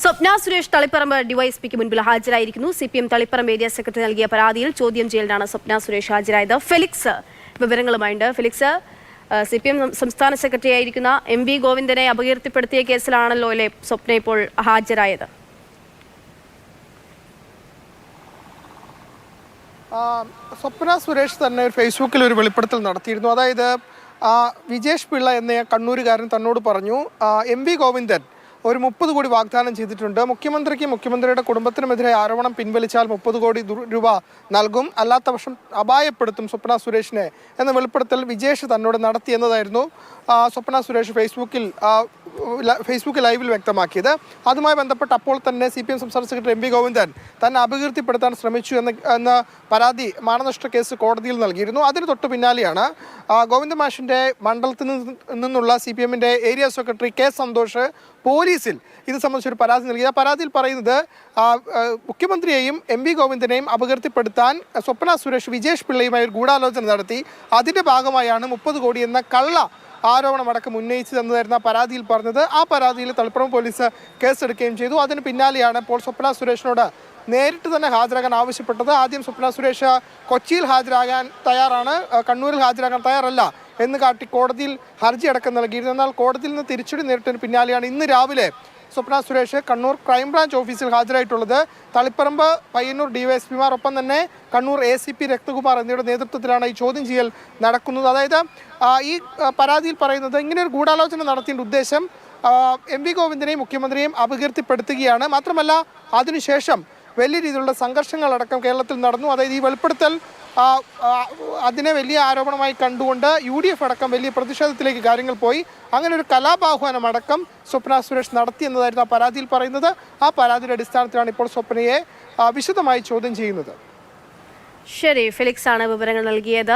സ്വപ്ന സുരേഷ് തളിപ്പറമ്പ് ഡിവൈഎസ്പിക്ക് മുൻപിൽ ഹാജരായിരിക്കുന്നു. CPM Taliparamba area secretary നൽകിയ പരാതിയിൽ ചോദ്യം ചെയ്യലിനാണ് സ്വപ്ന സുരേഷ് ഹാജരായത്. ഫെലിക്സ് വിവരങ്ങളുമായുണ്ട്. ഫെലിക്സ്, CPM സംസ്ഥാന സെക്രട്ടറി ആയിരിക്കുന്ന MV ഗോവിന്ദനെ അപകീർത്തിപ്പെടുത്തിയ കേസിലാണല്ലോ അല്ലേ സ്വപ്ന ഇപ്പോൾ ഹാജരായത്? സ്വപ്ന സുരേഷ് തന്നെ ഫേസ്ബുക്കിൽ ഒരു വെളിപ്പെടുത്തൽ നടത്തിയിരുന്നു. അതായത് വിജേഷ് പിള്ള എന്ന കണ്ണൂരുകാരൻ തന്നോട് പറഞ്ഞു, MV ഗോവിന്ദൻ ഒരു 30 കോടി വാഗ്ദാനം ചെയ്തിട്ടുണ്ട്. മുഖ്യമന്ത്രിക്കും മുഖ്യമന്ത്രിയുടെ കുടുംബത്തിനുമെതിരെ ആരോപണം പിൻവലിച്ചാൽ 30 കോടി രൂപ നൽകും, അല്ലാത്ത പക്ഷം അപായപ്പെടുത്തും സ്വപ്ന സുരേഷിനെ എന്ന വെളിപ്പെടുത്തൽ വിജേഷ് തന്നോട് നടത്തിയെന്നതായിരുന്നു സ്വപ്ന സുരേഷ് ഫേസ്ബുക്ക് ലൈവിൽ വ്യക്തമാക്കിയത്. അതുമായി ബന്ധപ്പെട്ട് അപ്പോൾ തന്നെ CPM സംസ്ഥാന സെക്രട്ടറി MV ഗോവിന്ദൻ തന്നെ അപകീർത്തിപ്പെടുത്താൻ ശ്രമിച്ചു എന്ന പരാതി മാനനഷ്ട കേസ് കോടതിയിൽ നൽകിയിരുന്നു. അതിന് തൊട്ട് പിന്നാലെയാണ് ഗോവിന്ദ മാഷിൻ്റെ മണ്ഡലത്തിൽ നിന്നുള്ള CPMൻ്റെ ഏരിയ സെക്രട്ടറി K സന്തോഷ് പോലീസിൽ ഇത് സംബന്ധിച്ചൊരു പരാതി നൽകി. ആ പരാതിയിൽ പറയുന്നത് മുഖ്യമന്ത്രിയെയും MV ഗോവിന്ദനെയും അപകീർത്തിപ്പെടുത്താൻ സ്വപ്ന സുരേഷ് വിജേഷ് പിള്ളയുമായി ഒരു ഗൂഢാലോചന നടത്തി. അതിൻ്റെ ഭാഗമായാണ് 30 കോടി എന്ന കള്ള ആരോപണമടക്കം ഉന്നയിച്ചതെന്നായിരുന്നു ആ പരാതിയിൽ പറഞ്ഞത്. ആ പരാതിയിൽ തളിപ്പറമ്പ് പോലീസ് കേസെടുക്കുകയും ചെയ്തു. അതിന് പിന്നാലെയാണ് ഇപ്പോൾ സ്വപ്ന സുരേഷിനോട് നേരിട്ട് തന്നെ ഹാജരാകാൻ ആവശ്യപ്പെട്ടത്. ആദ്യം സ്വപ്ന സുരേഷ് കൊച്ചിയിൽ ഹാജരാകാൻ തയ്യാറാണ്, കണ്ണൂരിൽ ഹാജരാകാൻ തയ്യാറല്ല എന്ന് കാട്ടി കോടതിയിൽ ഹർജി അടക്കം നൽകിയിരുന്നു. എന്നാൽ കോടതിയിൽ നിന്ന് തിരിച്ചടി നേരിട്ടതിന് പിന്നാലെയാണ് ഇന്ന് രാവിലെ സ്വപ്ന സുരേഷ് കണ്ണൂർ ക്രൈംബ്രാഞ്ച് ഓഫീസിൽ ഹാജരായിട്ടുള്ളത്. തളിപ്പറമ്പ് പയ്യന്നൂർ DYSPമാർ, ഒപ്പം തന്നെ കണ്ണൂർ ACP രക്തകുമാർ എന്നിവരുടെ നേതൃത്വത്തിലാണ് ഈ ചോദ്യം ചെയ്യൽ നടക്കുന്നത്. അതായത് ഈ പരാതിയിൽ പറയുന്നത് ഇങ്ങനെ ഒരു ഗൂഢാലോചന നടത്തിയ ഉദ്ദേശം MV ഗോവിന്ദനെയും മുഖ്യമന്ത്രിയെയും അപകീർത്തിപ്പെടുത്തുകയാണ്. മാത്രമല്ല അതിനുശേഷം വലിയ രീതിയിലുള്ള സംഘർഷങ്ങളടക്കം കേരളത്തിൽ നടന്നു. അതായത് ഈ വെളിപ്പെടുത്തൽ അതിനെ വലിയ ആരോപണമായി കണ്ടുകൊണ്ട് UDF അടക്കം വലിയ പ്രതിഷേധത്തിലേക്ക് കാര്യങ്ങൾ പോയി. അങ്ങനെ ഒരു കലാപാഹ്വാനം അടക്കം സ്വപ്ന സുരേഷ് നടത്തിയെന്നതായിരുന്നു ആ പരാതിയിൽ പറയുന്നത്. ആ പരാതിയുടെ അടിസ്ഥാനത്തിലാണ് ഇപ്പോൾ സ്വപ്നയെ വിശദമായി ചോദ്യം ചെയ്യുന്നത്. ശരി, ഫെലിക്സ് ആണ് വിവരങ്ങൾ നൽകിയത്.